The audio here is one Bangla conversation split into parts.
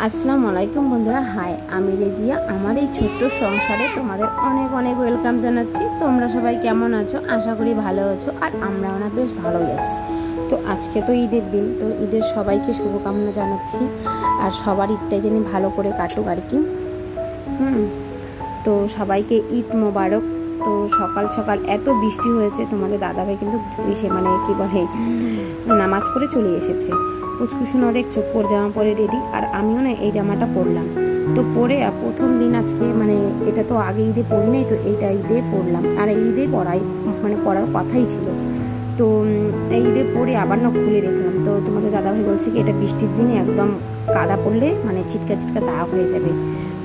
আসসালামু আলাইকুম বন্ধুরা, হাই, আমি রেজিয়া। আমার এই ছোট্ট সংসারে তোমাদের অনেক অনেক ওয়েলকাম জানাচ্ছি। তোমরা সবাই কেমন আছো? আশা করি ভালো আছো, আর আমরাও না বেশ ভালোই আছি। তো আজকে তো ঈদের দিন, তো ঈদের সবাইকে শুভকামনা জানাচ্ছি, আর সবার ঈদটাই যেন ভালো করে কাটুক আর কি। তো সবাইকে ঈদ মোবারক। তো সকাল সকাল এত বৃষ্টি হয়েছে, তোমাদের দাদাভাই কিন্তু এসে কি বলে নামাজ পড়ে চলে এসেছে। পুচকুসুনও দেখছো জামা পরে রেডি, আর আমিও না এই জামাটা পরলাম। তো পরে প্রথম দিন আজকে এটা তো আগে ঈদে পরি নাই, তো এইটা ঈদে পরলাম, আর এই ঈদে পরার কথাই ছিল। তো এই ঈদে পরে আবার না খুলে রেখলাম। তো তোমাদের দাদাভাই বলছে কি এটা বৃষ্টির দিনে একদম কাদা পড়লে চিটকা চিটকা দাগ হয়ে যাবে,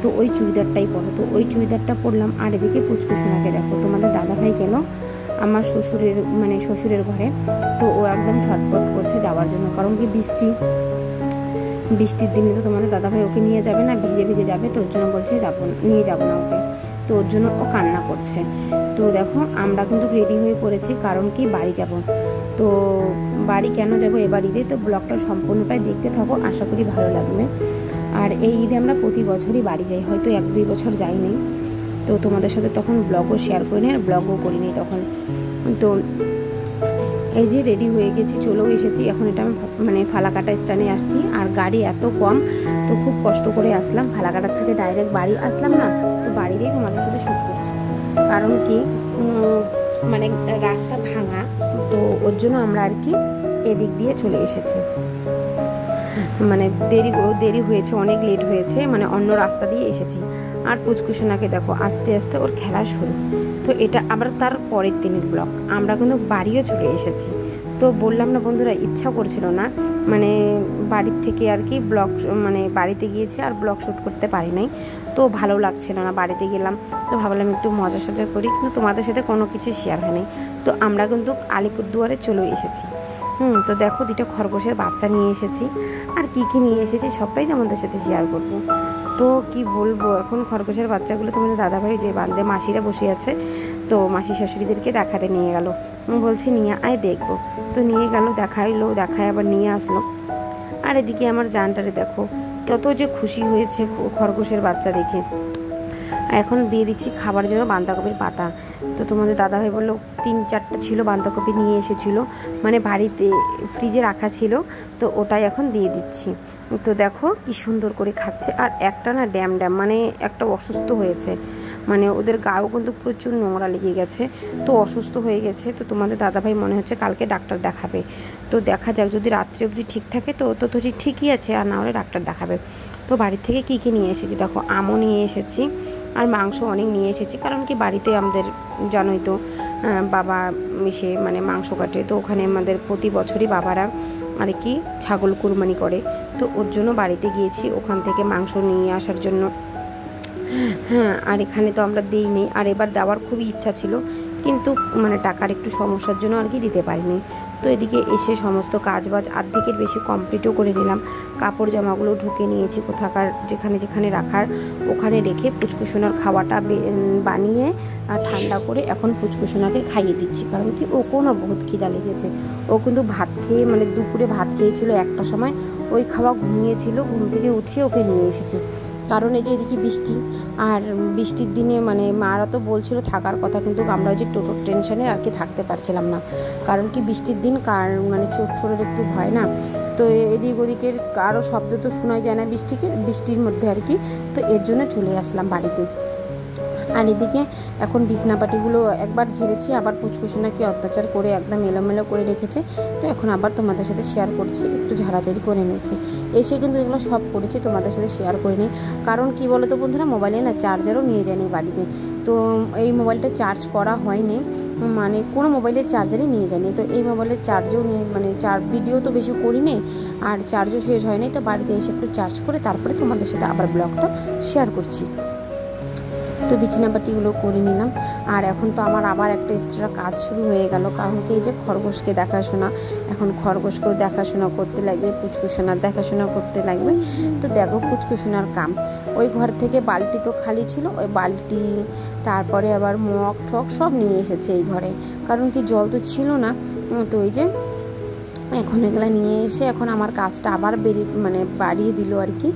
তো ওই চুড়িদারটাই পরো। তো ওই চুড়িদারটা পরলাম। আর এদিকে পুচকুসুনাকে দেখো, তোমাদের দাদাভাই গেল আমার শ্বশুরের ঘরে। তো ও একদম ছটফট করছে যাওয়ার জন্য, কারণ কি বৃষ্টির দিনে তো তোমাদের দাদাভাই ওকে নিয়ে যাবে না, ভিজে ভিজে যাবে। তো ওর জন্য বলছে নিয়ে যাবো না ওকে, তো ওর জন্য ও কান্না করছে। তো দেখো আমরা কিন্তু রেডি হয়ে পড়েছি, কারণ কি বাড়ি যাব। তো বাড়ি কেন যাবো এবার ঈদে, তো ব্লগটা সম্পূর্ণটাই দেখতে থাকো, আশা করি ভালো লাগবে। আর এই ঈদে আমরা প্রতি বছরই বাড়ি যাই, হয়তো 1-2 বছর যাইনি। তো তোমাদের সাথে তখন ব্লগও শেয়ার করিনি, আর ব্লগও করিনি তখন। তো এই যে রেডি হয়ে গেছি, চলেও এসেছি। এখন এটা আমি ফালাকাটা স্ট্যান্ডে আসছি, আর গাড়ি এত কম, তো খুব কষ্ট করে আসলাম। ফালাকাটার থেকে ডাইরেক্ট বাড়ি আসলাম না, তো বাড়িতেই তোমাদের সাথে শুট করছি। কারণ কি রাস্তা ভাঙা, তো ওর জন্য আমরা আর কি এদিক দিয়ে চলে এসেছি। দেরি হয়েছে, অনেক লেট হয়েছে, অন্য রাস্তা দিয়ে এসেছি। আর পুচকুসোনাকে দেখো আস্তে আস্তে ওর খেলা শুরু। তো এটা আবার তার পরের দিনের ব্লগ। আমরা কিন্তু বাড়িও চলে এসেছি। তো বললাম না বন্ধুরা, ইচ্ছা করছিল না বাড়ির থেকে আর কি ব্লগ বাড়িতে গিয়েছি আর ব্লগ শ্যুট করতে পারি নাই। তো ভালো লাগছিল না, বাড়িতে গেলাম। তো ভাবলাম একটু মজা সজা করি, কিন্তু তোমাদের সাথে কোনো কিছু শেয়ার হয়নি। তো আমরা কিন্তু আলিপুরদুয়ারে চলে এসেছি। তো দেখো 2টা খরগোশের বাচ্চা নিয়ে এসেছি, আর কি নিয়ে এসেছি সবটাই তোমাদের সাথে শেয়ার করব। তো কি বলবো, এখন খরগোশের বাচ্চাগুলো তোমাদের দাদাভাই যে বান্ধে মাসিরা বসে আছে, তো মাসি শাশুড়িদেরকে দেখাতে নিয়ে গেল। বলছে নিয়ে আয় দেখবো। তো নিয়ে গেল, দেখায় আবার নিয়ে আসলো। আর এদিকে আমার জানটারে দেখো কত যে খুশি হয়েছে খরগোশের বাচ্চা দেখে। এখন দিয়ে দিচ্ছি খাবার জন্য বাঁধাকপির পাতা। তো তোমাদের দাদাভাই বললো 3-4টা ছিল বাঁধাকপি নিয়ে এসেছিলো, বাড়িতে ফ্রিজে রাখা ছিল, তো ওটাই এখন দিয়ে দিচ্ছি। তো দেখো কি সুন্দর করে খাচ্ছে। আর একটা না ড্যাম একটা অসুস্থ হয়েছে, ওদের গায়েও কিন্তু প্রচুর নোংরা লেগে গেছে, তো অসুস্থ হয়ে গেছে। তো তোমাদের দাদাভাই মনে হচ্ছে কালকে ডাক্তার দেখাবে। তো দেখা যাক, যদি রাত্রে অবধি ঠিক থাকে তো ঠিকই আছে, আর না হলে ডাক্তার দেখাবে। তো বাড়ির থেকে কী নিয়ে এসেছি দেখো, আমও নিয়ে এসেছি, আর মাংস অনেক নিয়ে এসেছি। কারণ কি বাড়িতে আমাদের জানোই তো বাবা মিশে মাংস কাটে, তো ওখানে আমাদের প্রতি বছরই বাবারা আর কি ছাগল কুরবানি করে। তো ওর জন্য বাড়িতে গিয়েছি ওখান থেকে মাংস নিয়ে আসার জন্য। আর এখানে তো আমরা দিইনি, আর এবার দেওয়ার খুবই ইচ্ছা ছিল, কিন্তু টাকার একটু সমস্যার জন্য আর কি দিতে পারিনি। তো এদিকে এসে সমস্ত কাজবাজ আর্ধেকের বেশি কমপ্লিটও করে নিলাম। কাপড় জামাগুলো ঢুকে নিয়েছি, কোথাকার যেখানে রাখার ওখানে রেখে পুচকুসোনার খাওয়াটা বানিয়ে আর ঠান্ডা করে এখন পুচকুসোনাকে খাইয়ে দিচ্ছি। কারণ কি ও কোনো বহুত খিদা লেগেছে। ও কিন্তু ভাত খেয়ে দুপুরে ভাত খেয়েছিল 1টার সময়, ওই খাওয়া ঘুমিয়েছিল, ঘুম থেকে উঠিয়ে ওকে নিয়ে এসেছি। কারণ এই যে এদিকে বৃষ্টি, আর বৃষ্টির দিনে মারা তো বলছিল থাকার কথা, কিন্তু আমরা ওই যে টোটোর টেনশনে আর কি থাকতে পারছিলাম না। কারণ কি বৃষ্টির দিন চোট ছোটের একটু ভয় না, তো এদিক ওদিকের কারো শব্দ তো শোনাই যায় না বৃষ্টির মধ্যে আর কি। তো এর জন্য চলে আসলাম বাড়িতে। আর এদিকে এখন বিছনাপাটিগুলো একবার ঝেড়েছি, আবার পুচকুসোনাকে অত্যাচার করে একদম এলোমেলো করে রেখেছে। তো এখন আবার তোমাদের সাথে শেয়ার করছি, একটু ঝাড়াঝাড়ি করে নিয়েছি। এসে কিন্তু এগুলো সব করেছি, তোমাদের সাথে শেয়ার করে নিই। কারণ কি বলো তো বন্ধুরা, মোবাইলে না চার্জারও নিয়ে যায়নি বাড়িতে। তো এই মোবাইলটা চার্জ করা হয়নি, কোনো মোবাইলের চার্জারই নিয়ে যায়নি। তো এই মোবাইলের চার্জও ভিডিও তো বেশি করিনি, আর চার্জও শেষ হয়নি। তো বাড়িতে এসে একটু চার্জ করে তারপরে তোমাদের সাথে আবার ব্লগটা শেয়ার করছি। তো বিছানাপাটিগুলো করে নিলাম। আর এখন তো আমার আবার একটা এক্সট্রা কাজ শুরু হয়ে গেল, কারণ কি এই যে খরগোশকে দেখাশোনা, এখন খরগোশকেও দেখাশোনা করতে লাগবে, পুচকুসোনার দেখাশোনা করতে লাগবে। তো দেখো পুচকুসোনার কাম, ওই ঘর থেকে বালতি তো খালি ছিল, ওই বালতি তারপরে আবার মগ ঠক সব নিয়ে এসেছে এই ঘরে, কারণ কি জল তো ছিল না। তো ওই যে এখন এগুলা নিয়ে এসে এখন আমার কাজটা আবার বাড়িয়ে দিল আর কি।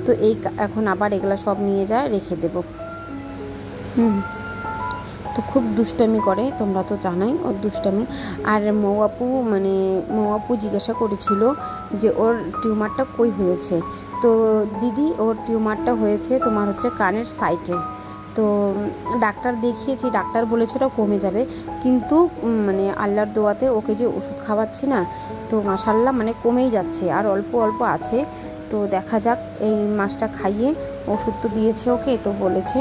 তো এখন আবার এগুলা সব নিয়ে যায় রেখে দেব। তো খুব দুষ্টামি করে, তোমরা তো জানাই ওর দুষ্টামি। আর মৌ আপু জিজ্ঞাসা করেছিল যে ওর টিউমারটা কই হয়েছে। তো দিদি, ওর টিউমারটা হয়েছে তোমার হচ্ছে কানের সাইডে। তো ডাক্তার দেখিয়েছি, ডাক্তার বলেছে ওটা কমে যাবে, কিন্তু আল্লাহর দোয়াতে ওকে যে ওষুধ খাওয়াচ্ছি না, তো মাশাআল্লাহ কমেই যাচ্ছে, আর অল্প অল্প আছে। তো দেখা যাক, এই মাসটা খাইয়ে, ওষুধ তো দিয়েছে ওকে, তো বলেছে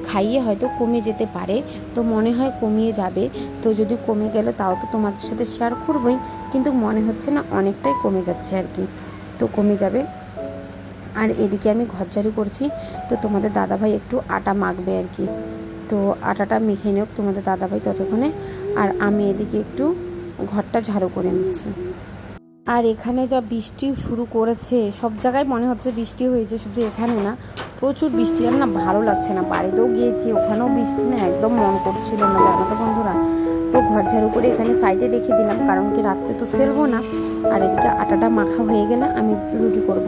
খাইয়ে হয়তো কমে যেতে পারে। তো মনে হয় কমিয়ে যাবে। তো যদি কমে গেলে তাও তো তোমাদের সাথে শেয়ার করবোই, কিন্তু মনে হচ্ছে না, অনেকটাই কমে যাচ্ছে আর কি। তো কমে যাবে। আর এদিকে আমি ঘরঝাড়ু করছি। তো তোমাদের দাদাভাই একটু আটা মাখবে আর কি। তো আটাটা মেখে নেব তোমাদের দাদাভাই ততক্ষণে, আর আমি এদিকে একটু ঘরটা ঝাড়ু করে নিচ্ছি। আর এখানে যা বৃষ্টি শুরু করেছে, সব জায়গায় মনে হচ্ছে বৃষ্টি হয়েছে, শুধু এখানে না, প্রচুর বৃষ্টি। আর না ভালো লাগছে না, বাড়িতেও গিয়েছি, ওখানেও বৃষ্টি না, একদম মন করছিল না, জানো তো বন্ধুরা। তো ঘর ঝাড়ু করে এখানে সাইডে রেখে দিলাম, কারণ কি রাত্রে তো ফেলবো না। আর এদিকে আটাটা মাখা হয়ে গেলে আমি রুটি করব।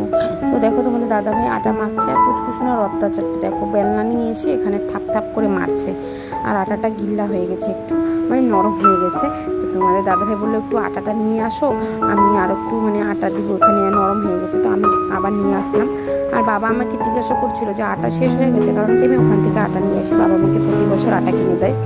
তো দেখো তোমাদের দাদাভাই আটা মাখছে, আর কুচকুচুনার অত্যাচারটা দেখো, বেলনা নিয়ে এসে এখানে থাপ থাপ করে মারছে। আর আটাটা গিল্লা হয়ে গেছে, একটু নরম হয়ে গেছে। তো তোমাদের দাদাভাই বললো একটু আটাটা নিয়ে আসো, আমি আর একটু আটা দিব, এখানে নরম হয়ে গেছে। তো আমি আবার নিয়ে আসলাম। আর বাবা আমাকে জিজ্ঞাসা করছিল যে আটা শেষ হয়ে গেছে, কারণ কি আমি ওখান থেকে আটা নিয়ে আসি। বাবা আমাকে প্রতি বছর আটা কিনে দেয়,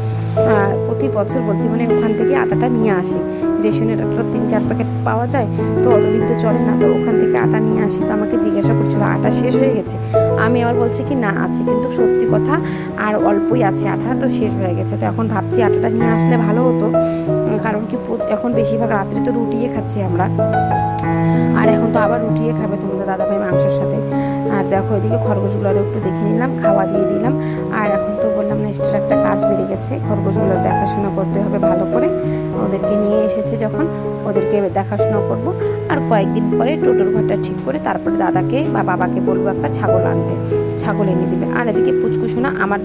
প্রতি বছর বলছি, ওখান থেকে আটাটা নিয়ে আসি। রেশনের আটা 3-4 প্যাকেট পাওয়া যায়, তো অতদিন তো চলে না, তো ওখান থেকে আটা নিয়ে আসি। তো আমাকে জিজ্ঞাসা করছিল আটা শেষ হয়ে গেছে। আমি আবার বলছি কি না, আছে, কিন্তু সত্যি কথা আর অল্পই আছে আটা, তো শেষ হয়ে গেছে। তো এখন ভাবছি আটাটা নিয়ে আসলে ভালো হতো, কারণ কি এখন বেশিরভাগ রাত্রে তো রুটিয়ে খাচ্ছি আমরা, আর এখন তো আবার রুটিয়ে খাবে তোমাদের দাদাভাই মাংসের সাথে। আর দেখো এদিকে খরগোশগুলোর একটু দেখে নিলাম, খাওয়া দিয়ে দিলাম। আর এখন তো বললাম না, এক্সট্রা একটা কাজ বেড়ে গেছে, খরগোশগুলোর দেখাশোনা করতে হবে ভালো করে। ওদেরকে নিয়ে এসেছে যখন, ওদেরকে দেখাশোনা করব। আর কয়েকদিন পরে টোটোর ঘরটা ঠিক করে তারপরে দাদাকে বা বাবাকে বলবো একটা ছাগল আনতে, ছাগল এনে দিবে। আর এদিকে পুচকুসোনা আমার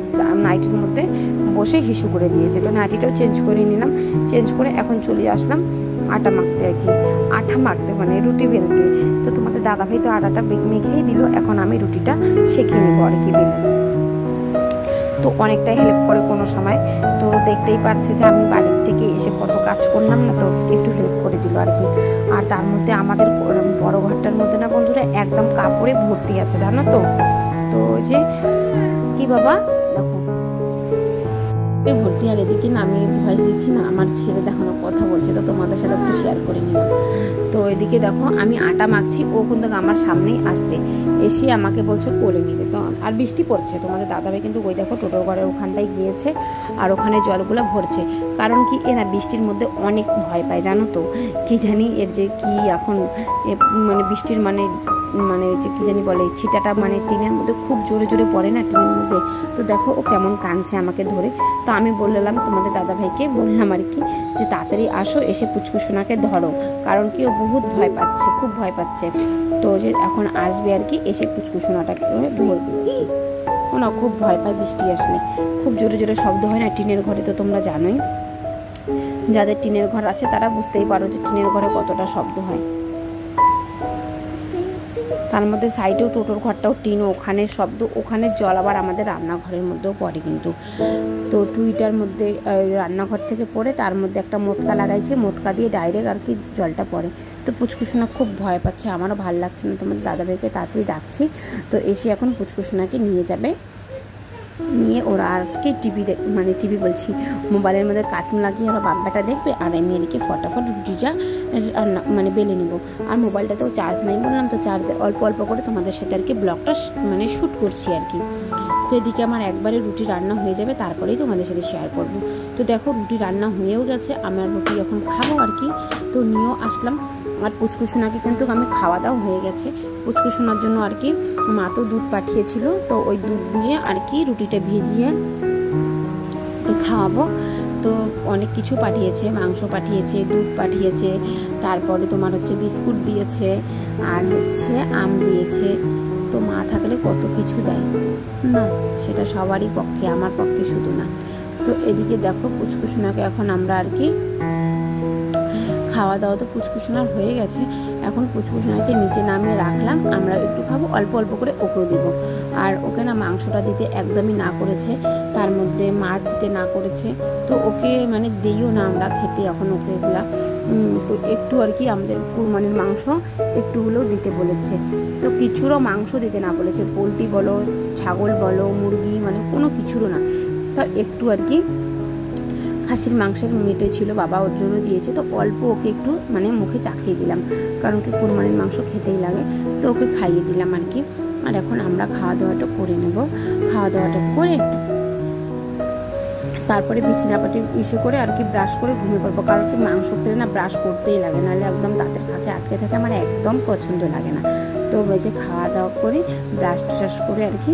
নাইটির মধ্যে বসে হিসু করে দিয়েছে। তো নাইটিটাও চেঞ্জ করে নিলাম, চেঞ্জ করে এখন চলে আসলাম আটা মাখতে আর কি। আটা মাখতে রুটি বেলতে। তো তোমাদের দাদাভাই তো আটাটা মেখেই দিল, এখন আমি রুটিটা শেখে নেবো আর কি বেলে। তো অনেকটাই হেল্প করে কোনো সময়। তো দেখতেই পারছে যে আমি বাড়ির থেকে এসে কত কাজ করলাম না, তো একটু হেল্প করে দিল আর কি। আর তার মধ্যে আমাদের বড় ঘরটার মধ্যে না বন্ধুরা, একদম কাপড়ে ভর্তি আছে, জানো তো। তো যে কি বাবা দেখো ভর্তি। আর এদিকে না আমি ভয়েস দিচ্ছি না, আমার ছেলে দেখো না কথা বলছে, তো তোমাদের সাথে একটু শেয়ার করে নিলাম। তো এদিকে দেখো আমি আটা মাখছি, ও কিন্তু আমার সামনেই আসছে, এসে আমাকে বলছে কোলে নিতে। তো আর বৃষ্টি পড়ছে, তোমাদের দাদাভাই কিন্তু ওই দেখো টোটোর ঘরের ওখানটায় গিয়েছে, আর ওখানে জলগুলো ভরছে। কারণ কি এরা বৃষ্টির মধ্যে অনেক ভয় পায়, জানো তো। কি জানি এর যে কি এখন বৃষ্টির যে কি জানি বলে, ছিটাটা টিনের মধ্যে খুব জোরে জোরে পড়ে না, টিনের মধ্যে। তো দেখো ও কেমন কাঁদছে আমাকে ধরে। তো আমি বললাম তোমাদের দাদাভাইকে, বললাম আর কি যে তাড়াতাড়ি আসো, এসে পুচকুসোনাকে ধরো, কারণ কি ও বহুত ভয় পাচ্ছে, খুব ভয় পাচ্ছে। তো যে এখন আসবে আর কি, এসে পুচকুসোনাটাকে ধরবে। না খুব ভয় পায় বৃষ্টি আসলে, খুব জোরে জোরে শব্দ হয় না টিনের ঘরে। তো তোমরা জানোই, যাদের টিনের ঘর আছে তারা বুঝতেই পারো যে টিনের ঘরে কতটা শব্দ হয়। তার মধ্যে সাইডেও টোটোর ঘরটাও টিন, ওখানের শব্দ, ওখানের জল আবার আমাদের রান্নাঘরের মধ্যেও পড়ে কিন্তু। তো টুইটার মধ্যে রান্নাঘর থেকে পড়ে, তার মধ্যে একটা মোটকা লাগাইছে, মোটকা দিয়ে ডাইরেক্ট আর কি জলটা পড়ে। তো পুচকুসোনা খুব ভয় পাচ্ছে, আমারও ভালো লাগছে না। তোমাদের দাদাভাইকে তাড়াতাড়ি ডাকছি। তো এসে এখন পুচকুসোনাকে নিয়ে যাবে, নিয়ে ওরা আর কি টিভি বলছি, মোবাইলের মধ্যে কার্টুন লাগিয়ে ওরা বাব্বাটা দেখবে, আর আমি এদিকে ফটাফট রুটিটা বেলে নিব। আর মোবাইলটাতেও চার্জ নেই বললাম, তো চার্জ অল্প অল্প করে তোমাদের সাথে আর কি ব্লগটা শ্যুট করছি আর কি। তো এদিকে আমার একবারে রুটি রান্না হয়ে যাবে, তারপরেই তোমাদের সাথে শেয়ার করব। তো দেখো রুটি রান্না হয়েও গেছে, আমার রুটি এখন খাবো আর কি। তো নিয়েও আসলাম। আর পুচকুসোনাকে কিন্তু আমি খাওয়া দাওয়া হয়ে গেছে। পুচকুসোনার জন্য আর কি মা তো দুধ পাঠিয়েছিল, তো ওই দুধ দিয়ে আর কি রুটিটা ভিজিয়ে খাওয়াবো। তো অনেক কিছু পাঠিয়েছে, মাংস পাঠিয়েছে, দুধ পাঠিয়েছে, তারপরে তোমার হচ্ছে বিস্কুট দিয়েছে, আর হচ্ছে আম দিয়েছে। তো মা থাকলে কত কিছু দেয় না, সেটা সবারই পক্ষে, আমার পক্ষে শুধু না। তো এদিকে দেখো পুচকুসোনাকে এখন আমরা আর কি খাওয়া দাওয়া তো পুচকুসোনার হয়ে গেছে। এখন পুচকুসোনাকে নিচে নামিয়ে রাখলাম, আমরা একটু খাবো, অল্প অল্প করে ওকেও দেবো। আর ওকে না মাংসটা দিতে একদমই না করেছে, তার মধ্যে মাছ দিতে না করেছে, তো ওকে মানে দিইও না আমরা খেতে এখন ওকে এগুলা। তো একটু আর কি আমাদের কুরবানির মাংস একটু হলেও দিতে বলেছে, তো কিছুরও মাংস দিতে না বলেছে, পোলট্রি বলো, ছাগল বলো, মুরগি, মানে কোনো কিছুরও না। তো একটু আর কি খাসির মাংসের মেটে ছিল, বাবা ওর জন্য দিয়েছে, তো অল্প ওকে একটু মানে মুখে চাখিয়ে দিলাম, কারণ কি কুরবানির মাংস খেতেই লাগে, তো ওকে খাইয়ে দিলাম আর কি। আর এখন আমরা খাওয়া দাওয়াটা করে নেব। খাওয়া দাওয়াটা করে তারপরে বিছানাপাটি করে আর কি ব্রাশ করে ঘুমিয়ে পড়বো, কারণ কি মাংস খেলে না ব্রাশ করতেই লাগে, নাহলে একদম দাঁতের ফাঁকে আটকে থাকে, আমার একদম পছন্দ লাগে না। তো ওই যে খাওয়া দাওয়া করে ব্রাশ ট্রাশ করে আর কি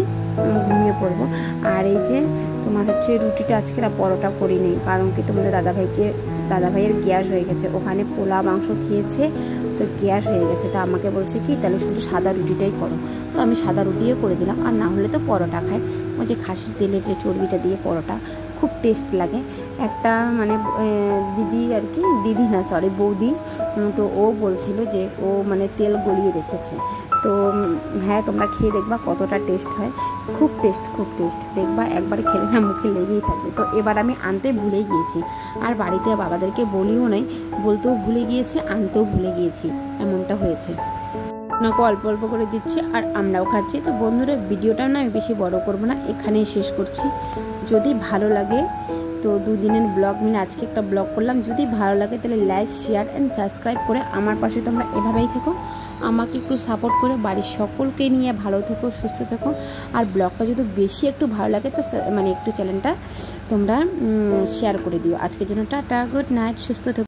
ঘুমিয়ে পড়বো। আর এই যে তোমার হচ্ছে রুটিটা আজকে না পরোটা করিনি, কারণ কি তোমাদের দাদাভাইয়ের গ্যাস হয়ে গেছে, ওখানে পোলা মাংস খেয়েছে, তো গ্যাস হয়ে গেছে, তো আমাকে বলছে কি তাহলে শুধু সাদা রুটিটাই করো, তো আমি সাদা রুটিও করে দিলাম, আর না হলে তো পরোটা খায়। ওই যে খাসির তেলের যে চর্বিটা দিয়ে পরোটা খুব টেস্ট লাগে। একটা মানে দিদি আর কি, দিদি না সরি বৌদি, তো ও বলছিল যে ও মানে তেল গলিয়ে রেখেছে, তো হ্যাঁ তোমরা খেয়ে দেখবা কতটা টেস্ট হয়, খুব টেস্ট দেখবা, একবার খেলে না মুখে লেগেই থাকবে। তো এবার আমি আনতে ভুলে গিয়েছি, আর বাড়িতে বাবাদেরকে বলিও নাই, বলতেও ভুলে গিয়েছি, আনতেও ভুলে গিয়েছি, এমনটা হয়েছে। ওনাকে অল্প অল্প করে দিচ্ছি আর আমরাও খাচ্ছি। তো বন্ধুরা ভিডিওটা না আমি বেশি বড় করব না, এখানেই শেষ করছি। যদি ভালো লাগে তো দুদিনের ব্লগ মিলে আজকে একটা ব্লগ করলাম, যদি ভালো লাগে তাহলে লাইক শেয়ার অ্যান্ড সাবস্ক্রাইব করে আমার পাশে তোমরা এভাবেই থেকো, আমাকে একটু সাপোর্ট করে বাড়ির সকলকে নিয়ে ভালো থেকো, সুস্থ থেকো। আর ব্লগটা যদি বেশি একটু ভালো লাগে তো মানে একটু চ্যানেলটা তোমরা শেয়ার করে দিও। আজকের জন্য টাটা, গুড নাইট, সুস্থ থেকো।